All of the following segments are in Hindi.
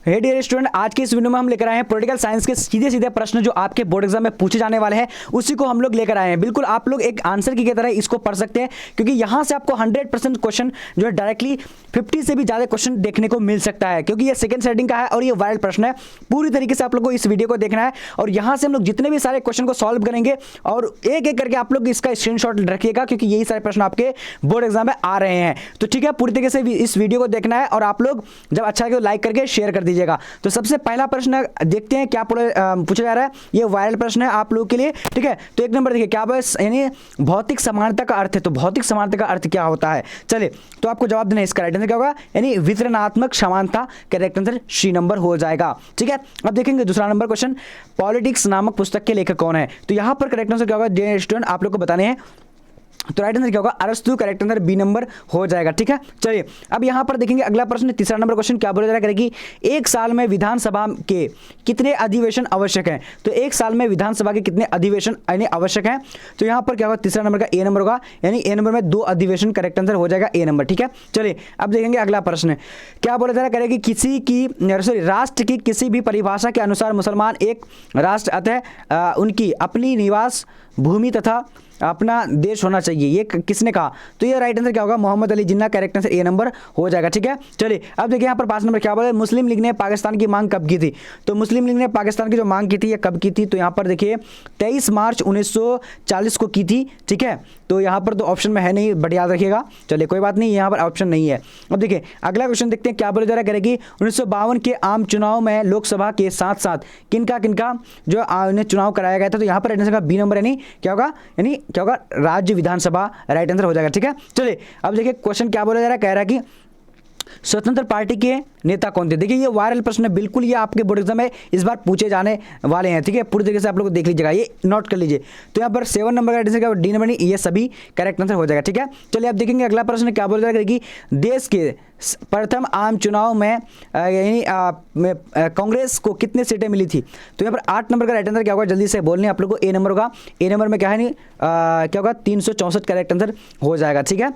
हे डियर स्टूडेंट, आज के इस वीडियो में हम लेकर आए हैं पॉलिटिकल साइंस के सीधे सीधे प्रश्न जो आपके बोर्ड एग्जाम में पूछे जाने वाले हैं, उसी को हम लोग लेकर आए हैं। बिल्कुल आप लोग एक आंसर की तरह इसको पढ़ सकते हैं, क्योंकि यहां से आपको 100% क्वेश्चन जो है डायरेक्टली 50 से भी ज्यादा क्वेश्चन देखने को मिल सकता है, क्योंकि ये सेकंड सेटिंग का है और ये वायरल प्रश्न है। पूरी तरीके से आप लोग को इस वीडियो को देखना है और यहां से हम लोग जितने भी सारे क्वेश्चन को सॉल्व करेंगे और एक एक करके आप लोग इसका स्क्रीनशॉट रखिएगा, क्योंकि यही सारे प्रश्न आपके बोर्ड एग्जाम में आ रहे हैं। तो ठीक है, पूरी तरीके से इस वीडियो को देखना है और आप लोग जब अच्छा लगे लाइक करके शेयर कर दीजिएगा। तो सबसे पहला प्रश्न देखते हैं क्या पूछा जा रहा है। ये वायरल प्रश्न है आप लोगों के लिए, ठीक है। तो एक नंबर देखिए, क्या यानी भौतिक समानता का अर्थ है। तो भौतिक समानता का अर्थ क्या होता है, चलिए तो आपको जवाब देना है। इसका राइट आंसर क्या होगा, यानी वितरणात्मक समानता। करेक्ट आंसर सी नंबर हो जाएगा, ठीक है। अब देखेंगे दूसरा नंबर क्वेश्चन, पॉलिटिक्स नामक पुस्तक के लेखक कौन है। तो यहां पर करेक्ट आंसर क्या होगा डियर स्टूडेंट, आप लोग को बताने हैं। तो राइट आंसर क्या होगा, अरस्तु। करेक्ट आंसर बी नंबर हो जाएगा, ठीक है। चलिए अब यहां पर देखेंगे अगला प्रश्न, तीसरा नंबर क्वेश्चन क्या बोला जा रहा है कि एक साल में विधानसभा के कितने अधिवेशन आवश्यक हैं। तो एक साल में विधानसभा के कितने अधिवेशन यानी आवश्यक हैं। तो यहां पर क्या होगा, तीसरा नंबर का ए नंबर होगा, यानी ए नंबर में 2 अधिवेशन। करेक्ट आंसर हो जाएगा ए नंबर, ठीक है। चलिए अब देखेंगे अगला प्रश्न, क्या बोला जा रहा है कि किसी की राष्ट्र की किसी भी परिभाषा के अनुसार मुसलमान एक राष्ट्र, अतः उनकी अपनी निवास भूमि तथा अपना देश होना चाहिए। ये किसने कहा। तो ये राइट आंसर क्या होगा, Mohammad Ali Jinnah. Correct answer A number हो जाएगा, ठीक है। चलिए अब देखिए यहाँ पर 5 नंबर क्या बोला, मुस्लिम लीग ने पाकिस्तान की मांग कब की थी। तो मुस्लिम लीग ने पाकिस्तान की जो मांग की थी ये कब की थी। तो यहाँ पर देखिए 23 मार्च 1940 को की थी, ठीक है। तो यहाँ पर तो ऑप्शन में है नहीं, बट याद रखिएगा। चलिए कोई बात नहीं, यहाँ पर ऑप्शन नहीं है। अब देखिए अगला क्वेश्चन देखते हैं, क्या बोला जा रहा है कि 1952 के आम चुनाव में लोकसभा के साथ साथ किनका किनका जो चुनाव कराया गया था। तो यहाँ पर राइट आंसर का बी नंबर, यानी क्या होगा, यानी क्या होगा, राज्य विधानसभा। राइट आंसर हो जाएगा, ठीक है। चलिए अब देखिए क्वेश्चन क्या बोला जा रहा है, कह रहा है कि स्वतंत्र पार्टी के नेता कौन थे। देखिए ये वायरल प्रश्न है, बिल्कुल ये आपके बोर्ड एग्जाम में इस बार पूछे जाने वाले हैं, ठीक है। पूरी तरीके से आप लोग देख लीजिएगा, ये नोट कर लीजिए। तो यहाँ पर 7 नंबर का आंसर क्या होगा, डी नंबर, नहीं ये सभी करेक्ट आंसर हो जाएगा, ठीक है। चलिए अब देखेंगे अगला प्रश्न क्या बोला जाएगा कि देश के प्रथम आम चुनाव में यानी कांग्रेस को कितने सीटें मिली थी। तो यहाँ पर 8 नंबर का राइट आंसर क्या होगा, जल्दी से बोलने आप लोग को। ए नंबर होगा, ए नंबर में क्या है, नहीं क्या होगा, 364। करेक्ट आंसर हो जाएगा, ठीक है।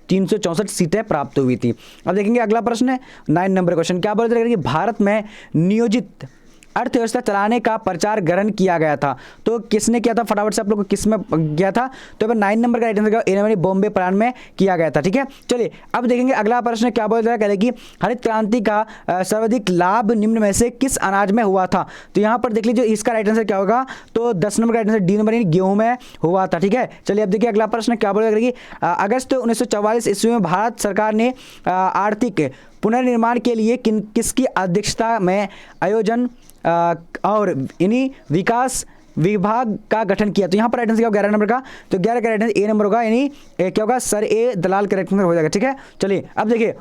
364 सीटें प्राप्त हुई थी। अब देखेंगे अगला प्रश्न है 9 नंबर क्वेश्चन, क्या बोला जाएगा कि भारत में नियोजित अर्थव्यवस्था चलाने का प्रचार ग्रहण किया गया था। तो किसने किया था, फटाफट से आप लोग को किस में किया था। तो 9 नंबर का right answer A number, Bombay प्रांत में किया गया था, ठीक है। चलिए अब देखेंगे अगला प्रश्न क्या बोला जा रहा है कि हरित क्रांति का सर्वाधिक लाभ निम्न में से किस अनाज में हुआ था। तो यहाँ पर देख लीजिए इसका राइट आंसर क्या होगा, तो 10 नंबर का राइट आंसर डी नंबर, गेहूं में हुआ था, ठीक है। चलिए अब देखिए अगला प्रश्न क्या बोला जा रहा है कि अगस्त 1944 ईस्वी में भारत सरकार ने आर्थिक पुनर्निर्माण के लिए किसकी अध्यक्षता में आयोजन और इन्हीं विकास विभाग का गठन किया। तो यहाँ पर राइट आंसर क्या होगा, 11 नंबर का। तो 11 का राइट आंसर ए नंबर होगा, यानी क्या होगा, सर ए दलाल। करेक्ट आंसर हो जाएगा, ठीक है। चलिए अब देखिए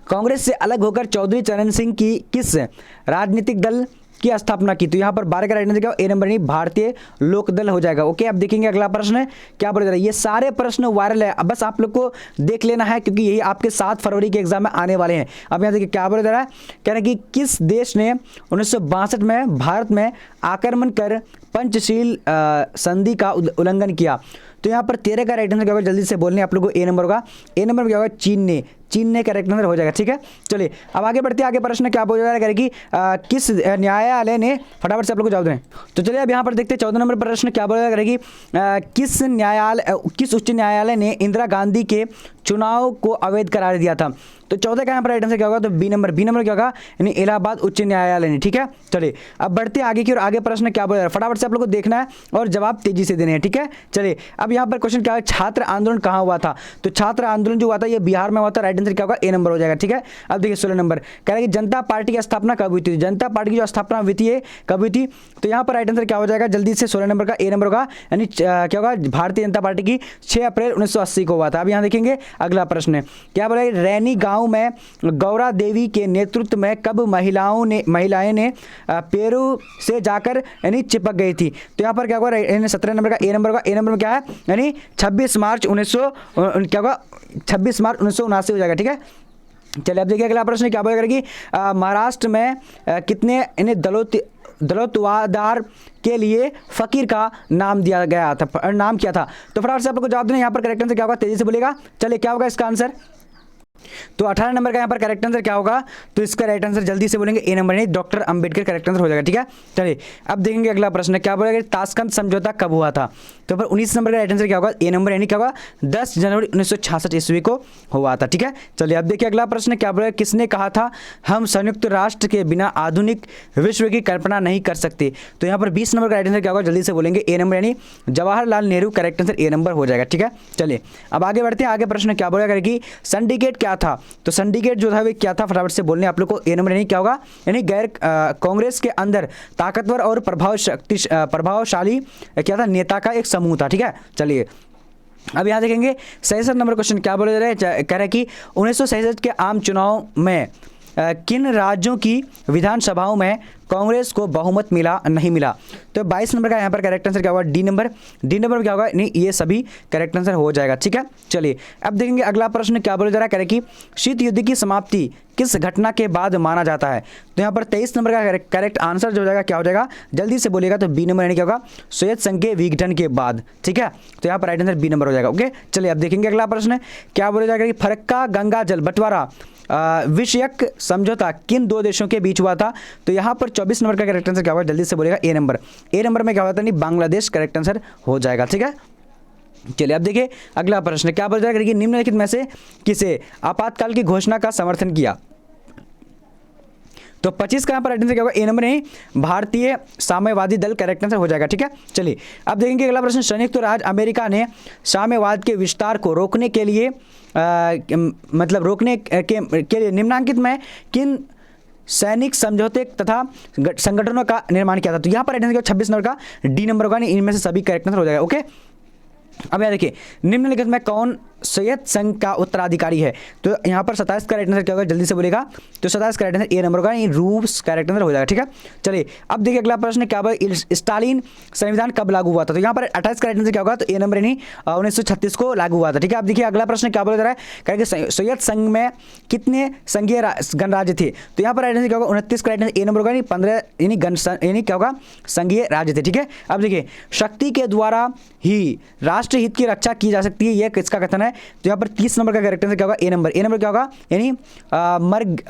कांग्रेस से अलग होकर चौधरी चरण सिंह की किस राजनीतिक दल की स्थापना की। तो यहाँ पर 12 का राइट आंसर क्या, ए नंबर, नहीं भारतीय लोक दल हो जाएगा। ओके अब देखेंगे अगला प्रश्न है क्या बोला जा रहा है। ये सारे प्रश्न वायरल है, अब बस आप लोग को देख लेना है, क्योंकि यही आपके 7 फरवरी के एग्जाम में आने वाले हैं। अब यहाँ देखिए क्या बोला जा रहा है, कह रहे हैं कि किस देश ने 1962 में भारत में आक्रमण कर पंचशील संधि का उल्लंघन किया। तो यहाँ पर 13 का राइट आंसर क्या होगा, जल्दी से बोलने आप लोगों को। ए नंबर होगा, ए नंबर क्या होगा, चीन ने करेक्ट आंसर हो जाएगा, ठीक है। चलिए अब आगे बढ़ते हैं, आगे प्रश्न क्या बोला जा रहा है कि किस न्यायालय ने, फटाफट से आप लोग को जवाब दें। तो चलिए अब यहाँ पर देखते हैं 14 नंबर प्रश्न क्या बोला जा रहा है कि किस उच्च न्यायालय ने इंदिरा गांधी के चुनाव को अवैध करार दिया था। तो 14 का यहाँ पर राइट आंसर क्या होगा, तो बी नंबर, बी नंबर क्या होगा, यानी इलाहाबाद उच्च न्यायालय ने, ठीक है। चलिए अब बढ़ते हैं आगे की और आगे प्रश्न क्या बोला जा रहा है, फटाफट से आप लोग को देखना है और जवाब तेजी से देने हैं, ठीक है। चलिए अब यहाँ पर क्वेश्चन क्या है, छात्र आंदोलन कहाँ हुआ था। तो छात्र आंदोलन जो हुआ था ये बिहार में हुआ था। राइट आंसर क्या होगा, ए नंबर हो जाएगा, ठीक है। अब देखिए 16 नंबर कह रहा है कि जनता पार्टी की स्थापना कब हुई थी। जनता पार्टी की जो स्थापना हुई थी कब हुई थी। तो यहाँ पर राइट आंसर क्या हो जाएगा, जल्दी से 16 नंबर का ए नंबर होगा, यानी क्या होगा, भारतीय जनता पार्टी की 6 अप्रैल 1980 को हुआ था। अब यहाँ देखेंगे अगला प्रश्न है क्या बोला, रैनी गांव में गौरा देवी के नेतृत्व में कब महिलाएं ने पेरू से जाकर यानी चिपक गई थी। तो यहाँ पर क्या होगा, 17 नंबर का ए नंबर होगा, ए नंबर में क्या है, यानी 26 मार्च 1979 हो जाएगा, ठीक है। चलिए अब देखिए अगला प्रश्न क्या बोलेगा कि महाराष्ट्र में कितने इन्हें दलोत्वादार के लिए फकीर का नाम दिया गया था, नाम क्या था। तो फटाफट से आप लोग को जवाब देना। यहाँ पर करेक्ट आंसर क्या होगा, तेजी से बोलेगा। चलिए क्या होगा इसका आंसर, तो 18 नंबर का यहाँ पर करेक्ट आंसर क्या होगा, तो इसका राइट आंसर जल्दी से बोलेंगे ए नंबर नहीं, डॉक्टर अंबेडकर करेक्ट आंसर हो जाएगा। ठीक है, चलिए अब देखेंगे अगला प्रश्न क्या बोलेगा, ताशकंद समझौता कब हुआ था। तो पर 19 नंबर का राइट आंसर क्या होगा, ए नंबर यानी क्या होगा 10 जनवरी 1966 ईस्वी को हुआ था। ठीक है, चलिए अब देखिए अगला प्रश्न क्या बोलेगा, किसने कहा था हम संयुक्त राष्ट्र के बिना आधुनिक विश्व की कल्पना नहीं कर सकते। तो यहाँ पर 20 नंबर का राइट आंसर क्या होगा, जल्दी से बोलेंगे ए नंबर यानी Jawaharlal Nehru correct answer A number हो जाएगा। ठीक है, चलिए अब आगे बढ़ते हैं, आगे प्रश्न क्या बोलेगा कि सिंडिकेट क्या था। तो सिंडिकेट जो था वो क्या था, फटाफट से बोलने आप लोग को, ए नंबर यानी क्या होगा, यानी गैर कांग्रेस के अंदर ताकतवर और प्रभावशाली क्या था, नेता का एक समूह था। ठीक है, चलिए अब यहाँ देखेंगे 66 नंबर क्वेश्चन क्या बोले जा रहे हैं, कह रहे हैं कि 1967 के आम चुनाव में किन राज्यों की विधानसभाओं में कांग्रेस को बहुमत मिला नहीं मिला। तो 22 नंबर का यहाँ पर करेक्ट आंसर क्या होगा, डी नंबर। डी नंबर में क्या होगा, नहीं ये सभी करेक्ट आंसर हो जाएगा। ठीक है, चलिए अब देखेंगे अगला प्रश्न क्या बोला जा रहा है, कह रहे कि शीत युद्ध की समाप्ति किस घटना के बाद माना जाता है। तो यहाँ पर 23 नंबर का करेक्ट आंसर जो हो जाएगा क्या हो जाएगा, जल्दी से बोलिएगा, तो बी नंबर यानी क्या होगा, सोवियत संघ के विघटन के बाद। ठीक है, तो यहाँ पर राइट आंसर बी नंबर हो जाएगा। ओके, चलिए अब देखेंगे अगला प्रश्न क्या बोला जाएगा कि फरक्का गंगा जल बंटवारा विषयक समझौता किन दो देशों के बीच हुआ था। तो यहाँ पर 24 नंबर का करेक्ट आंसर क्या होगा, जल्दी से बोलेगा ए नंबर। ए नंबर में क्या होता है, नहीं बांग्लादेश करेक्ट आंसर हो जाएगा। ठीक है, चलिए अब देखिए अगला प्रश्न क्या बोला जाएगा कि निम्नलिखित में से किसे आपातकाल की घोषणा का समर्थन किया। तो 25 का यहाँ पर राइट आंसर क्या होगा, ए नंबर नहीं भारतीय साम्यवादी दल करेक्ट आंसर हो जाएगा। ठीक है, चलिए अब देखेंगे अगला प्रश्न, संयुक्त राज्य अमेरिका ने साम्यवाद के विस्तार को रोकने के लिए मतलब रोकने के लिए निम्नांकित में किन सैनिक समझौते तथा संगठनों का निर्माण किया था। तो यहाँ पर राइट आंसर 26 नंबर का डी नंबर होगा, इनमें से सभी करेक्ट आंसर हो जाएगा। ओके, अब यहाँ देखिए निम्नलिखित में कौन सोवियत संघ का उत्तराधिकारी है। तो यहाँ पर 27 का राइट आंसर क्या होगा, जल्दी से बोलेगा, तो 27 का राइट आंसर ए नंबर होगा, रूस का राइट आंसर हो जाएगा। ठीक है, चलिए अब देखिए अगला प्रश्न क्या होगा, स्टालिन संविधान कब लागू हुआ था। तो यहाँ पर 28 का राइट आंसर क्या होगा, तो ए नंबर यानी 1936 को लागू हुआ था। ठीक है, अब देखिए अगला प्रश्न क्या बोला जा रहा है, कहेंगे सोवियत संघ में कितने संघीय गणराज्य थे। तो यहाँ पर राइट आंसर क्या होगा, 29 का राइट आंसर ए नंबर होगा, 15 यानी क्या होगा, संघीय राज्य थे। ठीक है, अब देखिए शक्ति के द्वारा ही राष्ट्र हित की रक्षा की जा सकती है, यह किसका कथन है। तो यहाँ पर 30 नंबर का करेक्ट आंसर क्या होगा, ए नंबर। ए नंबर क्या होगा, यानी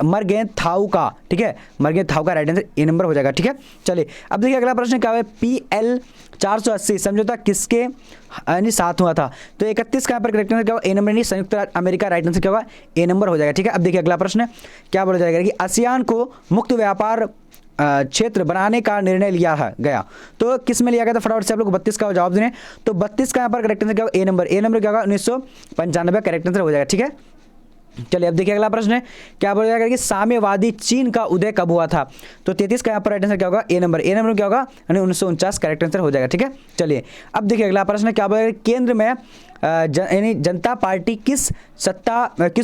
मर्गेंथाउ का। ठीक है, मर्गेंथाउ का राइट आंसर ए नंबर हो जाएगा। ठीक है, चलिए अब देखिए अगला प्रश्न क्या है, PL 480 समझौता किसके यानी साथ हुआ था। तो 31 का यहाँ पर करेक्ट आंसर क्या होगा, ए नंबर यानी संयुक्त राज्य अमेरिका राइट आंसर क्या होगा, ए नंबर हो जाएगा। ठीक है, अब देखिए अगला प्रश्न क्या बोला जाएगा कि आसियान को मुक्त व्यापार क्षेत्र बनाने का निर्णय लिया है गया। तो किस में लिया गया था, फटाफट से आप लोग 32 का जवाब देने। तो 32 का यहाँ पर करेक्ट आंसर क्या होगा, ए नंबर। ए नंबर क्या होगा, 1995 करेक्ट आंसर हो जाएगा। ठीक है, चलिए अब देखिए अगला प्रश्न है क्या बोला जाएगा कि साम्यवादी चीन का उदय कब हुआ था। तो 33 का यहाँ पर राइट आंसर क्या होगा, ए नंबर। ए नंबर क्या होगा, यानी 1949 करेक्ट आंसर हो जाएगा। ठीक है, चलिए अब देखिए अगला प्रश्न क्या बोला, केंद्र में यानी जनता पार्टी किस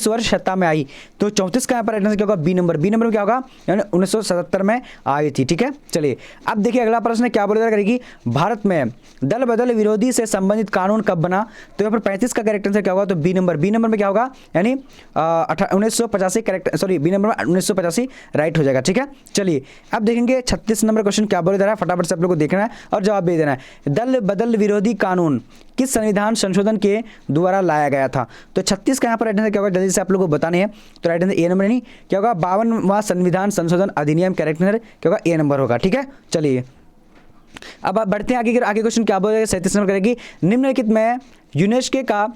वर्ष सत्ता में आई। तो 34 का यहाँ पर राइट आंसर क्या होगा, बी नंबर। बी नंबर में क्या होगा, यानी 1977 में आई थी। ठीक है, चलिए अब देखिए अगला प्रश्न क्या बोला जाएगा कि भारत में दल बदल विरोधी से संबंधित कानून कब बना। तो यहाँ पर 35 का करेक्ट आंसर क्या होगा, तो बी नंबर। बी नंबर में क्या होगा, यानी 1985 correct, sorry B number 1985 right हो जाएगा। ठीक है, चलिए अब देखेंगे 36 नंबर क्वेश्चन क्या बोला जा रहा है, फटाफट से आप लोग को देखना है और जवाब दे देना है। दल बदल विरोधी कानून किस संविधान संशोधन के द्वारा लाया गया था। तो 36 का यहाँ पर राइट आंसर क्या होगा, जल्दी से आप लोगों को बताने हैं। तो राइट आंसर ए नंबर नहीं क्या होगा, 52वां संविधान संशोधन अधिनियम करेक्ट आंसर क्या होगा, ए नंबर होगा। ठीक है, चलिए अब आप बढ़ते हैं आगे क्वेश्चन क्या बोलेगा, 37 नंबर करेगी निम्नलिखित में यूनेस्को का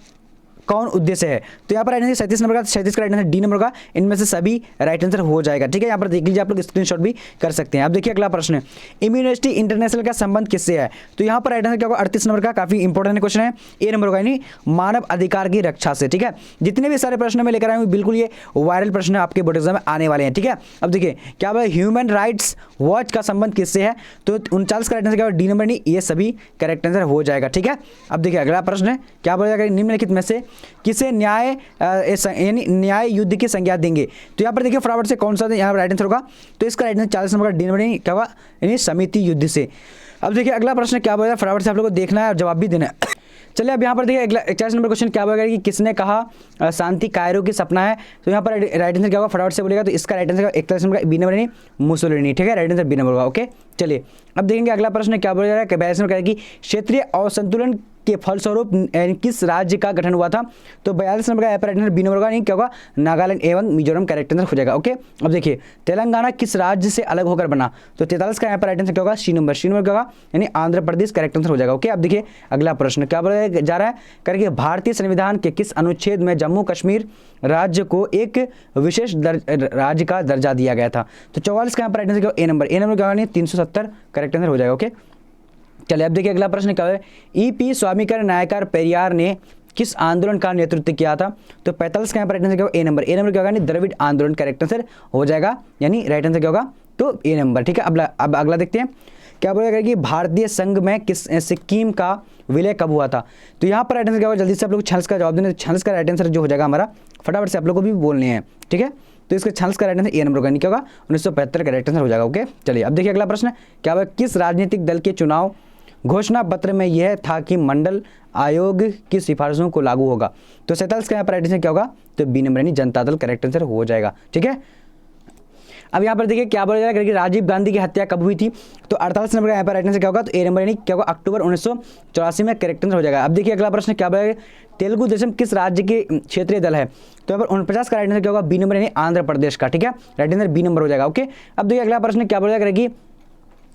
कौन उद्देश्य है। तो यहाँ पर राइट आंसर 37 नंबर का, 37 का राइट आंसर डी नंबर का, इनमें से सभी राइट आंसर हो जाएगा। ठीक है, यहाँ पर देख लीजिए, आप लोग स्क्रीनशॉट भी कर सकते हैं। अब देखिए अगला प्रश्न है, इम्यूनिटी इंटरनेशनल का संबंध किससे है। तो यहाँ पर राइट आंसर क्या होगा, 38 नंबर का, काफी इंपॉर्टेंट क्वेश्चन है, ए नंबर होगा, यानी मानव अधिकार की रक्षा से। ठीक है, जितने भी सारे प्रश्न में लेकर आए हूँ बिल्कुल ये वायरल प्रश्न आपके बोर्ड एग्जाम में आने वाले हैं। ठीक है, अब देखिए क्या बोला, ह्यूमन राइट्स वॉच का संबंध किससे है। तो 39 का राइट आंसर क्या होगा, डी नंबर, नहीं ये सभी करेक्ट आंसर हो जाएगा। ठीक है, अब देखिए अगला प्रश्न है क्या बोला जाएगा, निम्नलिखित में से किसे न्याय युद्ध की संज्ञा देंगे। तो यहाँ पर देखिए फटाफट से कौन सा यहाँ पर राइट आंसर होगा। तो इसका राइट आंसर 40 नंबर का डी नंबर क्या होगा, यानी समिति युद्ध से। अब देखिए अगला प्रश्न क्या बोला, फटाफट से आप लोगों को देखना है और जवाब भी देना है। चलिए अब यहाँ पर देखिए 41 नंबर क्वेश्चन क्या बोलेगा कि किसने कहा शांति कायरो की सपना है। तो यहाँ पर राइट आंसर क्या होगा, फटाफट से बोलेगा। तो इसका राइट आंसर 41 नंबर का बी नंबर, नहीं मुसोलिनी। ठीक है, राइट आंसर बी नंबर होगा। ओके, चलिए अब देखेंगे अगला प्रश्न क्या बोला जा रहा है, 42 नंबर कि क्षेत्रीय असंतुलन के फलस्वरूप किस राज्य का गठन हुआ था? तो 42 नंबर का यहाँ पर राइट आंसर बी नंबर का नहीं क्या होगा, नागालैंड एवं मिजोरम करेक्ट आंसर हो जाएगा। ओके, अब देखिए तेलंगाना किस राज्य से अलग होकर बना? तो 43 का यहाँ पर राइट आंसर क्या होगा, सी नंबर क्या होगा, यानी आंध्र प्रदेश करेक्ट आंसर हो जाएगा। ओके, अब देखिए अगला प्रश्न क्या बोला जा रहा है, करके भारतीय संविधान के किस अनुच्छेद में जम्मू कश्मीर राज्य को एक विशेष राज्य का दर्जा दिया गया था? तो 44 का यहाँ पर राइट आंसर क्या, ए नंबर क्या होगा, 370 करेक्ट आंसर हो जाएगा। ओके, चलिए अब देखिए अगला प्रश्न क्या है, ईपी स्वामीकर नायकर पेरियार ने किस आंदोलन का नेतृत्व किया था? तो 45 का यहाँ पर राइट आंसर क्या होगा, ए नंबर क्या होगा, द्रविड़ आंदोलन करेक्ट आंसर हो जाएगा, यानी राइट आंसर क्या होगा, तो ए नंबर। ठीक है, अब अगला देखते हैं क्या बोलेगा कि भारतीय संघ में सिक्किम का विलय कब हुआ था? तो यहाँ पर राइट आंसर क्या होगा, जल्दी से आप लोग 46 का जवाब देना। 46 का राइट आंसर जो हो जाएगा हमारा, फटाफट से आप लोग को भी बोलने हैं। ठीक है, तो इसका 46 का राइट आंसर ए नंबर होगा, क्या होगा, 1975 का राइट आंसर हो जाएगा। ओके, चलिए अब देखिए अगला प्रश्न क्या होगा, किस राजनीतिक दल के चुनाव घोषणा पत्र में यह था कि मंडल आयोग की सिफारिशों को लागू होगा? तो 47 का यहाँ पर राइट आंसर क्या होगा, तो बी नंबर यानी जनता दल करेक्ट आंसर हो जाएगा। ठीक है, अब यहाँ पर देखिए क्या बोला जाएगा कि राजीव गांधी की हत्या कब हुई थी? तो 48 नंबर का यहाँ पर राइट आंसर क्या होगा, तो ए नंबर यानी क्या होगा, अक्टूबर 1984 में करेक्ट आंसर हो जाएगा। अब देखिए अगला प्रश्न क्या बोला, तेलुगु देशम किस राज्य के क्षेत्रीय दल है? तो यहाँ पर 49 का राइट आंसर क्या होगा, बी नंबर यानी आंध्र प्रदेश का। ठीक है, राइट आंसर बी नंबर हो जाएगा। ओके, अब देखिए अगला प्रश्न क्या बोला जाएगा,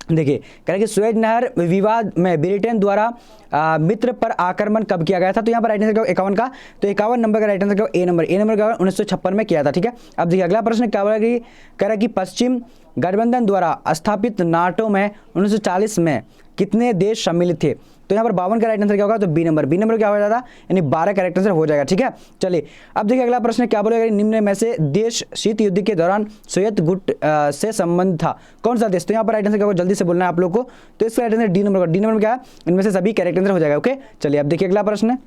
देखिए करेंगे स्वेज नहर विवाद में ब्रिटेन द्वारा मित्र पर आक्रमण कब किया गया था? तो यहाँ पर राइट आंसर क्या 51 का, तो 51 नंबर का राइट आंसर क्या, ए नंबर क्या 1956 में किया था। ठीक है, अब देखिए अगला प्रश्न क्या बोला कि पश्चिम गठबंधन द्वारा स्थापित नाटो में 1940 में कितने देश सम्मिलित थे? तो यहाँ पर 52 का राइट आंसर क्या होगा, तो बी नंबर क्या हो जाता, यानी 12 करेक्ट आंसर हो जाएगा। ठीक है, चलिए अब देखिए अगला प्रश्न क्या बोलेगा, निम्न में से देश शीत युद्ध के दौरान सोवियत गुट से संबंध था, कौन सा देश? तो यहाँ पर राइट आंसर क्या होगा, जल्दी से बोलना है आप लोग को। तो इसका राइट आंसर डी नंबर क्या है, इनमें से सभी करेक्ट आंसर हो जाएगा। ओके, चलिए अब देखिए अगला प्रश्न,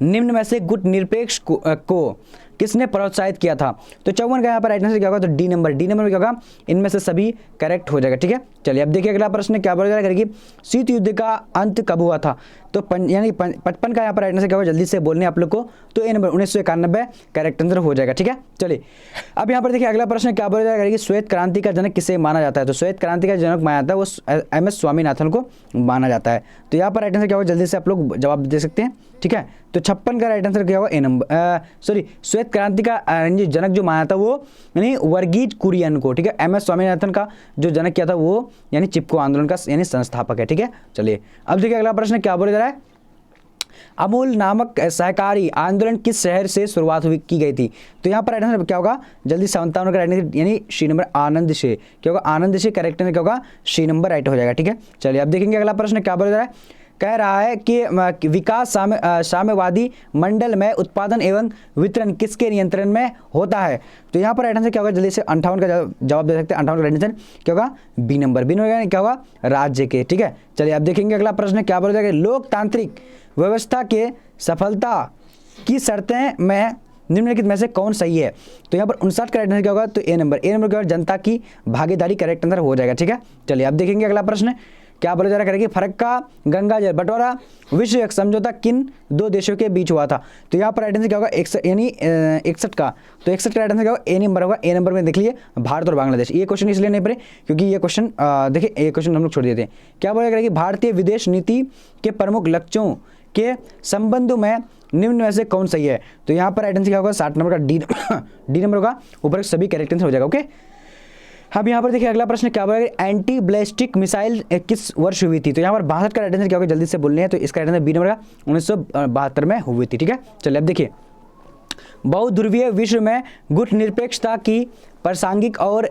निम्न में से गुट निरपेक्ष को किसने प्रोत्साहित किया था? तो 54 का यहाँ पर राइट आंसर क्या होगा, तो डी नंबर क्या होगा, इनमें से सभी करेक्ट हो जाएगा। ठीक है, चलिए अब देखिए अगला प्रश्न क्या बोला जाएगा कि शीत युद्ध का अंत कब हुआ था? तो यानी 55 का यहाँ पर राइट आंसर क्या होगा, जल्दी से बोलने आप लोग को, तो ए नंबर 1991 करेक्ट आंसर हो जाएगा। ठीक है, चलिए अब यहाँ पर देखिए अगला प्रश्न क्या बोला जाएगा कि श्वेत क्रांति का जनक किसे माना जाता है? तो श्वेत क्रांति का जनक माना जाता है वो MS स्वामीनाथन को माना जाता है। तो यहाँ पर राइट आंसर क्या होगा, जल्दी से आप लोग जवाब दे सकते हैं। ठीक है, तो 56 का राइट आंसर क्या होगा, ए नंबर श्वेत क्रांति का जनक जो माना था वो यानी वर्गीज कुरियन को। ठीक है, MS स्वामीनाथन का जो जनक किया था वो यानी चिपको आंदोलन का यानी संस्थापक है। ठीक है, चलिए अब देखिए अगला प्रश्न क्या बोला जा रहा है, अमूल नामक सहकारी आंदोलन किस शहर से शुरुआत की गई थी? तो यहाँ पर राइट आंसर क्या होगा, जल्दी 57 का राइट आंसर यानी सी नंबर आनंद से क्या होगा, आनंद से करेक्ट आंसर क्या होगा, सी नंबर राइट हो जाएगा। ठीक है, चलिए अब देखेंगे अगला प्रश्न क्या बोला जा रहा है, कह रहा है कि विकास साम्यवादी मंडल में उत्पादन एवं वितरण किसके नियंत्रण में होता है? तो यहाँ पर राइट आंसर क्या होगा, जल्दी से 58 का जवाब दे सकते हैं। 58 का राइट आंसर क्या होगा, बी नंबर क्या होगा, राज्य के। ठीक है, चलिए अब देखेंगे अगला प्रश्न क्या बोला जाएगा, लोकतांत्रिक व्यवस्था के सफलता की शर्तें में निम्नलिखित में से कौन सही है? तो यहाँ पर 59 का राइट आंसर क्या होगा, तो ए नंबर क्या होगा, जनता की भागीदारी करेक्ट आंसर हो जाएगा। ठीक है, चलिए अब देखेंगे अगला प्रश्न क्या बोला जा रहा है, फरक्का गंगा जल बंटवारा विश्व समझौता किन दो देशों के बीच हुआ था? तो यहाँ पर राइट आंसर क्या होगा, 61 यानी 61 का, तो 61 का राइट आंसर क्या होगा, ए नंबर होगा। ए नंबर में देख लीजिए भारत और बांग्लादेश। ये क्वेश्चन इसलिए नहीं पड़े क्योंकि ये क्वेश्चन देखिए ये क्वेश्चन हम लोग छोड़ देते हैं। क्या बोला जा रहा है कि भारतीय विदेश नीति के प्रमुख लक्ष्यों के संबंध में निम्न में से कौन सही है? तो यहाँ पर राइट आंसर क्या होगा, 60 नंबर का डी नंबर होगा, ऊपर सभी करेक्ट आंसर हो जाएगा। ओके, अब यहाँ पर देखिए अगला प्रश्न क्या बोलेगा, एंटी बैलिस्टिक मिसाइल किस वर्ष हुई थी? तो यहाँ पर 62 का राइट आंसर क्या होगा, जल्दी से बोलने हैं। तो इसका राइट आंसर बी नंबर का 1972 में हुई थी। ठीक है, चलिए अब देखिए बहुध्रुवीय विश्व में गुट निरपेक्षता की प्रासंगिक और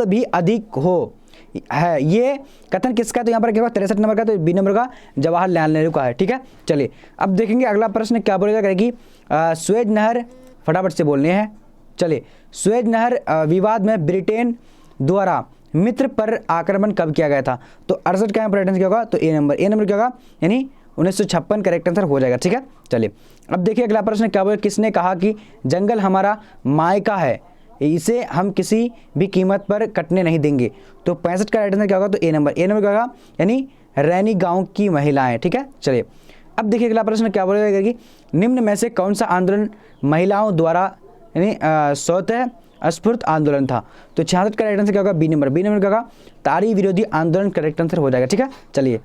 भी अधिक हो है, ये कथन किसका? तो यहाँ पर क्या होगा, 63 नंबर का, तो बी नंबर का जवाहरलाल नेहरू का है। ठीक है, चलिए अब देखेंगे अगला प्रश्न क्या बोलेगा कि स्वेज नहर, फटाफट से बोलने हैं। चलिए स्वेज नहर विवाद में ब्रिटेन द्वारा मित्र पर आक्रमण कब किया गया था? तो 68 का यहाँ पर राइट आंसर क्या होगा, तो ए नंबर क्या होगा, यानी 1956 करेक्ट आंसर हो जाएगा। ठीक है, चलिए अब देखिए अगला प्रश्न क्या बोले, किसने कहा कि जंगल हमारा मायका है, इसे हम किसी भी कीमत पर कटने नहीं देंगे? तो 65 का राइट आंसर क्या होगा, तो ए नंबर क्या होगा, यानी रैनी गांव की महिलाएं। ठीक है, चलिए अब देखिए अगला प्रश्न क्या बोलेगा कि निम्न में से कौन सा आंदोलन महिलाओं द्वारा यानी स्वतः स्फूर्त आंदोलन था? तो 66 का राइट आंसर क्या होगा, बी नंबर क्या होगा, तारी विरोधी आंदोलन करेक्ट आंसर हो जाएगा। ठीक है, चलिए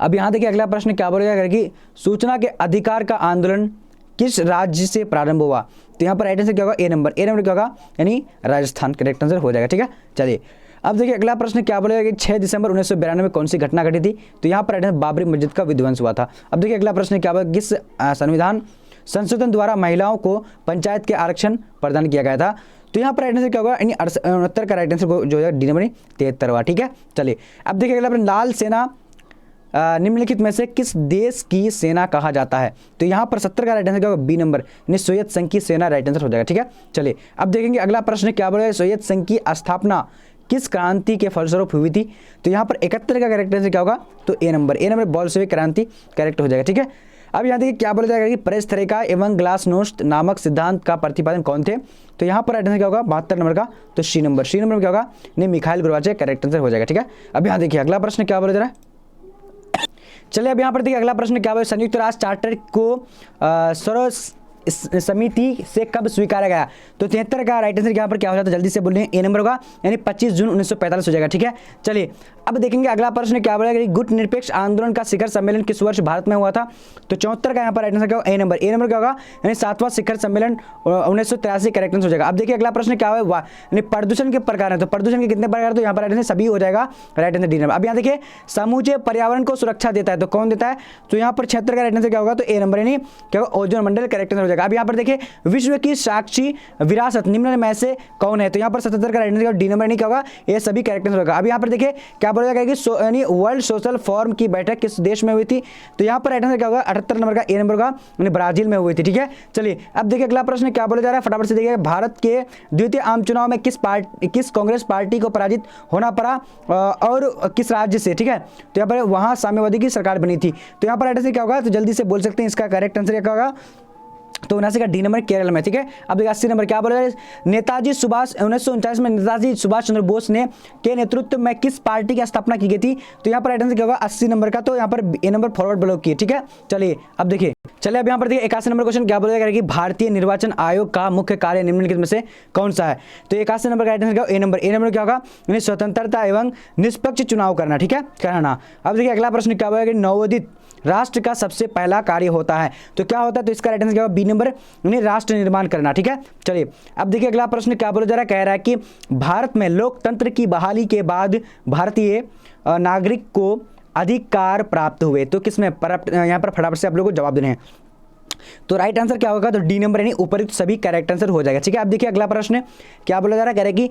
अब यहाँ देखिए अगला प्रश्न क्या बोलेगा कि सूचना के अधिकार का आंदोलन किस राज्य से प्रारंभ हुआ। तो यहाँ पर राइट आंसर क्या होगा, ए नंबर। ए नंबर क्या होगा, यानी राजस्थान। करेक्ट आंसर हो जाएगा। ठीक है, चलिए अब देखिए अगला प्रश्न क्या बोलेगा कि 6 दिसंबर 1992 में कौन सी घटना घटी थी। तो यहाँ पर बाबरी मस्जिद का विध्वंस हुआ था। अब देखिए अगला प्रश्न क्या बोलेगा, किस संविधान संशोधन द्वारा महिलाओं को पंचायत के आरक्षण प्रदान किया गया था। तो यहाँ पर राइट आंसर क्या होगा, यानी 69 का राइट आंसर जो है डी नंबर 73वां। ठीक है, चलिए अब देखिए अगला प्रश्न, लाल सेना निम्नलिखित में से किस देश की सेना कहा जाता है। तो यहाँ पर 70 का राइट आंसर क्या होगा, बी नंबर, यानी सोवियत संघ की सेना राइट आंसर हो जाएगा। ठीक है, चलिए अब देखेंगे अगला प्रश्न क्या बोलेगा, सोवियत संघ की स्थापना किस क्रांति के फलस्वरूप हुई थी। तो यहाँ पर 71 का करेक्ट आंसर क्या होगा, तो ए नंबर। ए नंबर बोल्शेविक क्रांति करेक्ट हो जाएगा। ठीक है, अब यहाँ देखिए क्या बोला जाएगा कि पेरेस्ट्रोइका एवं ग्लासनोस्ट नामक सिद्धांत का प्रतिपादन कौन थे। तो यहाँ पर राइट आंसर क्या होगा, 72 नंबर का, तो सी नंबर। सी नंबर में क्या होगा, नहीं, मिखाइल गोर्बाचेव करेक्ट आंसर हो जाएगा। ठीक है, अब यहाँ देखिए अगला प्रश्न क्या बोला जा रहा है। चलिए अब यहाँ पर देखिए अगला प्रश्न क्या बोला, संयुक्त राष्ट्र चार्टर को सर्व समिति से कब स्वीकारा गया। तो 73 का राइट आंसर यहाँ पर क्या हो जाता है, जल्दी से बोल रहे हैं, ए नंबर होगा, यानी 25 जून 1945 हो जाएगा। ठीक है, चलिए अब देखेंगे अगला प्रश्न क्या बोलेगा कि गुट निरपेक्ष आंदोलन का शिखर सम्मेलन किस वर्ष भारत में हुआ था। तो 74 का यहाँ पर राइट आंसर क्या होगा, ए नंबर। ए नंबर क्या होगा, यानी 7वां शिखर सम्मेलन 1983 करेक्ट आंसर हो जाएगा। अब देखिए अगला प्रश्न क्या होगा, यानी प्रदूषण के प्रकार है। तो प्रदूषण के कितने प्रकार है, तो यहाँ पर राइट आंसर सभी हो जाएगा, राइट आंसर डी नंबर। अब यहाँ देखिए समूचे पर्यावरण को सुरक्षा देता है, तो कौन देता है। तो यहाँ पर 76 का राइट आंसर क्या होगा, तो ए नंबर, यानी क्या होगा, ओजोन मंडल करेक्ट आंसर हो जाएगा। अब यहाँ पर देखिए विश्व की साक्षी विरासत निम्न में से कौन है। तो यहाँ पर 77 का राइट आंसर डी नंबर, यानी क्या होगा, ये सभी करेक्ट आंसर होगा। अब यहाँ पर देखिए क्या बोला जाएगा कि यानी वर्ल्ड सोशल फोरम की बैठक किस देश में हुई थी। तो यहाँ पर राइट आंसर क्या होगा, 78 नंबर का, ए नंबर का, यानी ब्राजील में हुई थी। ठीक है, चलिए अब देखिए अगला प्रश्न क्या बोला जा रहा है, फटाफट से देखिए, भारत के द्वितीय आम चुनाव में किस कांग्रेस पार्टी को पराजित होना पड़ा और किस राज्य से। ठीक है, तो यहाँ पर वहां साम्यवादी की सरकार बनी थी। तो यहाँ पर राइट आंसर क्या होगा, तो जल्दी से बोल सकते हैं, इसका करेक्ट आंसर क्या होगा, तो 79 का डी नंबर, केरल में। ठीक है, अब देखिए 80 नंबर क्या बोला जाए, नेताजी सुभाष 1949 में नेताजी सुभाष चंद्र बोस ने के नेतृत्व में किस पार्टी की स्थापना की गई थी। तो यहाँ पर राइट आंसर क्या होगा, 80 नंबर का, तो यहाँ पर ए नंबर फॉरवर्ड ब्लॉक की। ठीक है, चलिए अब देखिए, चलिए अब यहाँ पर देखिए 81 नंबर क्वेश्चन क्या बोला जाएगा कि भारतीय निर्वाचन आयोग का मुख्य कार्य निम्नलिखित में से कौन सा है। तो 81 नंबर का राइट आंसर क्या होगा, ए नंबर। ए नंबर क्या होगा, यानी स्वतंत्रता एवं निष्पक्ष चुनाव करना। ठीक है, कराना। अब देखिए अगला प्रश्न क्या बोला कि नवोदित राष्ट्र का सबसे पहला कार्य होता है। तो क्या होता है, तो इसका राइट आंसर क्या होगा, बी नंबर, यानी राष्ट्र निर्माण करना। ठीक है, चलिए अब देखिए अगला प्रश्न क्या बोला जा रहा है, कह रहा है कि भारत में लोकतंत्र की बहाली के बाद भारतीय नागरिक को अधिकार प्राप्त हुए। तो किसमें, यहाँ पर फटाफट से आप लोगों को जवाब देने हैं। तो राइट आंसर क्या होगा, तो डी नंबर, यानी उपयुक्त सभी करेक्ट आंसर हो जाएगा। ठीक है, अब देखिए अगला प्रश्न क्या बोला जा रहा है, कह रहे कि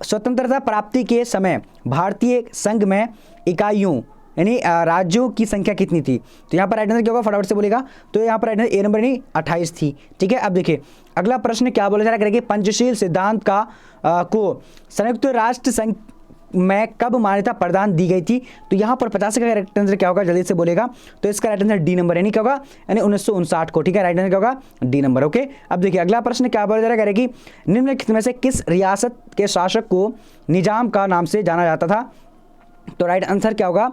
स्वतंत्रता प्राप्ति के समय भारतीय संघ में इकाइयों यानी राज्यों की संख्या कितनी थी। तो यहाँ पर राइट आंसर क्या होगा, फटाफट से बोलेगा, तो यहाँ पर राइट आंसर ए नंबर, यानी 28 थी। ठीक है, अब देखिए अगला प्रश्न क्या बोला जा रहा है कि पंचशील सिद्धांत का को संयुक्त राष्ट्र संघ में कब मान्यता प्रदान दी गई थी। तो यहाँ पर 50 का राइट आंसर क्या होगा, जल्दी से बोलेगा, तो इसका राइट आंसर डी नंबर, यानी क्या होगा, यानी 1959 को। ठीक है, राइट आंसर क्या होगा, डी नंबर। ओके, अब देखिए अगला प्रश्न क्या बोला जा रहा है कि निम्नलिखित में से किस रियासत के शासक को निजाम का नाम से जाना जाता था। तो राइट आंसर क्या होगा,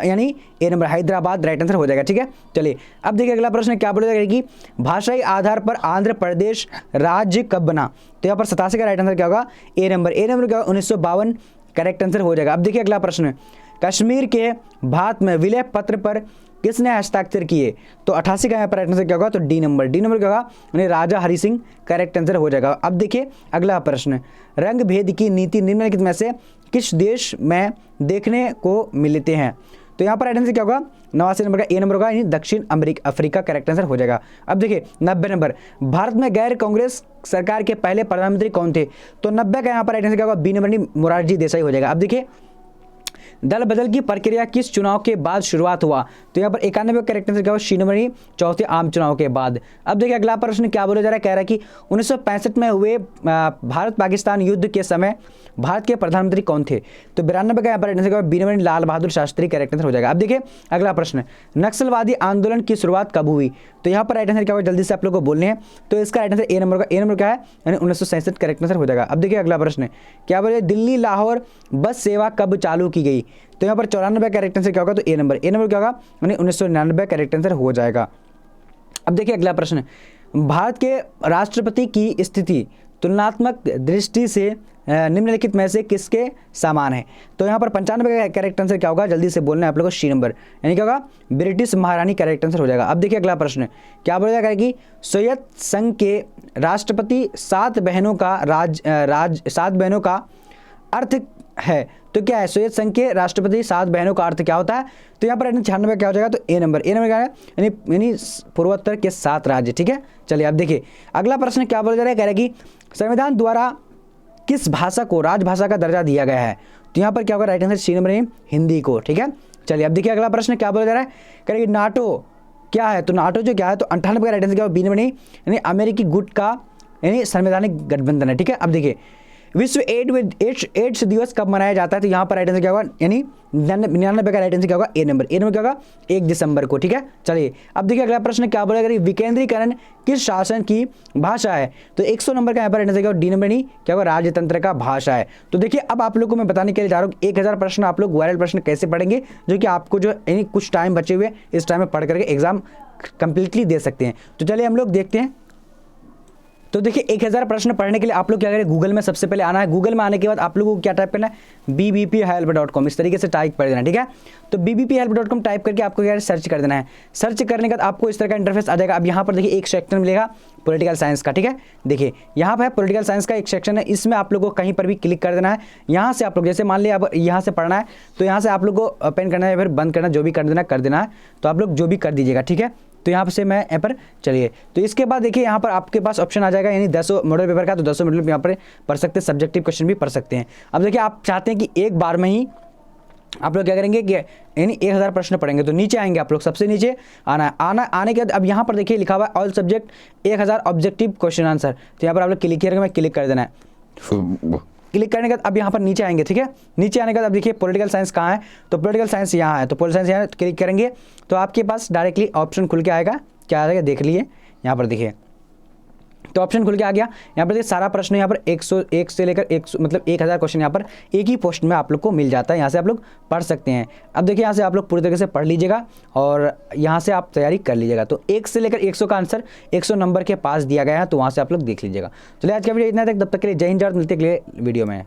यानी ए नंबर, हैदराबाद राइट आंसर हो जाएगा। ठीक है, चलिए अब देखिए अगला प्रश्न क्या बोला जाएगा कि भाषाई आधार पर आंध्र प्रदेश राज्य कब बना। तो यहाँ पर 87 का राइट आंसर क्या होगा, ए नंबर। ए नंबर क्या होगा, 1952 करेक्ट आंसर हो जाएगा। अब देखिए अगला प्रश्न, कश्मीर के भारत में विलय पत्र पर किसने हस्ताक्षर किए। तो 88 का यहाँ पर राइट आंसर क्या होगा, तो डी नंबर। डी नंबर क्या होगा, यानी राजा हरि सिंह करेक्ट आंसर हो जाएगा। अब देखिए अगला प्रश्न, रंग भेद की नीति निम्नलिखित में से किस देश में देखने को मिलते हैं। तो यहाँ पर राइट आंसर क्या होगा, 89 नंबर का, ए नंबर होगा, यानी दक्षिण अफ्रीका करेक्ट आंसर हो जाएगा। अब देखिए 90 नंबर, भारत में गैर कांग्रेस सरकार के पहले प्रधानमंत्री कौन थे। तो 90 का यहाँ पर राइट आंसर क्या होगा, बी नंबर, यानी मोरारजी देसाई हो जाएगा। अब देखिए दल बदल की प्रक्रिया किस चुनाव के बाद शुरुआत हुआ। तो यहाँ पर 91 करेक्ट आंसर क्या होगा, सी नंबर, चौथे आम चुनाव के बाद। अब देखिए अगला प्रश्न क्या बोला जा रहा है, कह रहा है कि 1965 में हुए भारत पाकिस्तान युद्ध के समय भारत के प्रधानमंत्री कौन थे। तो 92 का यहाँ पर आंसर क्या होगा, B number, Lal Bahadur Shastri correct answer हो जाएगा। अब देखिए अगला प्रश्न, नक्सलवादी आंदोलन की शुरुआत कब हुई। तो यहाँ पर राइट आंसर क्या होगा, जल्दी से आप लोग को बोलने हैं। तो इसका राइट आंसर ए नंबर का, ए नंबर क्या है, यानी 1967 करेक्ट आंसर हो जाएगा। अब देखिए अगला प्रश्न क्या बोले, दिल्ली लाहौर बस सेवा कब चालू की गई। तो यहाँ पर 94 करेक्ट आंसर क्या होगा, तो ए नंबर। ए नंबर क्या होगा, यानी 1999 करेक्ट आंसर हो जाएगा। अब देखिए अगला प्रश्न, भारत के राष्ट्रपति की स्थिति तुलनात्मक दृष्टि से निम्नलिखित में से किसके समान है? तो यहाँ पर 95 का करेक्ट आंसर क्या होगा? जल्दी से बोलना है आप लोगों को, सी नंबर, यानी क्या होगा? ब्रिटिश महारानी करेक्ट आंसर हो जाएगा। अब देखिए अगला प्रश्न क्या बोला जाएगा कि सोवियत संघ के राष्ट्रपति 7 बहनों का अर्थ है। तो क्या है? सोवियत संघ के राष्ट्रपति 7 बहनों का अर्थ क्या होता है? तो यहाँ पर 96 क्या हो जाएगा? तो ए नंबर क्या है? यानी पूर्वोत्तर के 7 राज्य। ठीक है, चलिए अब देखिए अगला प्रश्न क्या बोला जा रहा है, कह रहा है कि संविधान द्वारा किस भाषा को राजभाषा का दर्जा दिया गया है? तो यहाँ पर क्या होगा? Right answer C number, Hindi को। ठीक है, चलिए अब देखिए अगला प्रश्न क्या बोला जा रहा है, कह रहा है कि नाटो क्या है? तो नाटो जो क्या है? तो 98 का राइट आंसर क्या होगा? बी नंबर, यानी अमेरिकी गुट का यानी संवैधानिक गठबंधन है। ठीक है, अब देखिए विश्व एड्स दिवस कब मनाया जाता है? तो यहाँ पर राइट आंसर क्या होगा? यानी 99 का राइट आंसर क्या होगा? ए नंबर क्या होगा? 1 दिसंबर को। ठीक है, चलिए अब देखिए अगला प्रश्न क्या बोलेगा, विकेंद्रीकरण किस शासन की भाषा है? तो 100 नंबर का यहाँ पर राइट आंसर क्या होगा? डी नंबर क्या होगा? राजतंत्र का भाषा है। तो देखिए अब आप लोग को मैं बताने के लिए जा रहा हूँ 1000 प्रश्न आप लोग वायरल प्रश्न कैसे पढ़ेंगे, जो कि आपको जो यानी कुछ टाइम बचे हुए इस टाइम में पढ़ करके एग्जाम कंप्लीटली दे सकते हैं। तो चलिए हम लोग देखते हैं। तो देखिए 1000 प्रश्न पढ़ने के लिए आप लोग क्या करें, गूगल में सबसे पहले आना है। गूगल में आने के बाद आप लोगों को क्या टाइप करना है? bbphelp.com, इस तरीके से टाइप कर देना। ठीक है, तो bbphelp.com टाइप करके आपको क्या सर्च कर देना है। सर्च करने के बाद आपको इस तरह का इंटरफेस आ जाएगा। अब यहाँ पर देखिए एक सेक्शन मिलेगा पॉलिटिकल साइंस का। ठीक है, देखिए यहाँ पर है पॉलिटिकल साइंस का एक सेक्शन है, इसमें आप लोग को कहीं पर भी क्लिक कर देना है। यहाँ से आप लोग जैसे मान लिया अब यहाँ से पढ़ना है, तो यहाँ से आप लोग को ओपन करना है, फिर बंद करना, जो भी कर देना है। तो आप लोग जो भी कर दीजिएगा। ठीक है, तो यहाँ से मैं यहाँ पर चलिए, तो इसके बाद देखिए यहाँ पर आपके पास ऑप्शन आ जाएगा, यानी 10 मॉडल पेपर का, तो 10 मॉडल यहाँ पर पढ़ सकते हैं, सब्जेक्टिव क्वेश्चन भी पढ़ सकते हैं। अब देखिए आप चाहते हैं कि एक बार में ही आप लोग क्या करेंगे कि यानी 1000 प्रश्न पढ़ेंगे, तो नीचे आएंगे आप लोग, सबसे नीचे आने के बाद अब यहाँ पर देखिए लिखा हुआ है all subject 1000 objective question answer. तो यहाँ पर आप लोग क्लिक करेंगे, मैं क्लिक कर देना है। क्लिक करने के बाद अब यहाँ पर नीचे आएंगे। ठीक है, नीचे आने के बाद अब देखिए पॉलिटिकल साइंस कहाँ है? तो पॉलिटिकल साइंस यहाँ है, तो पॉलिटिकल साइंस यहाँ क्लिक करेंगे तो आपके पास डायरेक्टली ऑप्शन खुल के आएगा। क्या आ जाएगा देख लिए, यहाँ पर देखिए तो ऑप्शन खुल के आ गया। यहाँ पर देखिए सारा प्रश्न यहाँ पर 101 से लेकर 100 मतलब 1000 क्वेश्चन यहाँ पर एक ही पोस्ट में आप लोग को मिल जाता है। यहाँ से आप लोग पढ़ सकते हैं। अब देखिए यहाँ से आप लोग पूरी तरीके से पढ़ लीजिएगा और यहाँ से आप तैयारी कर लीजिएगा। तो 1 से लेकर 100 का आंसर 100 नंबर के पास दिया गया है, तो वहाँ से आप लोग देख लीजिएगा। चलिए आज का वीडियो इतना तक, तब तक के लिए जय हिंद, मिलते अगले वीडियो में।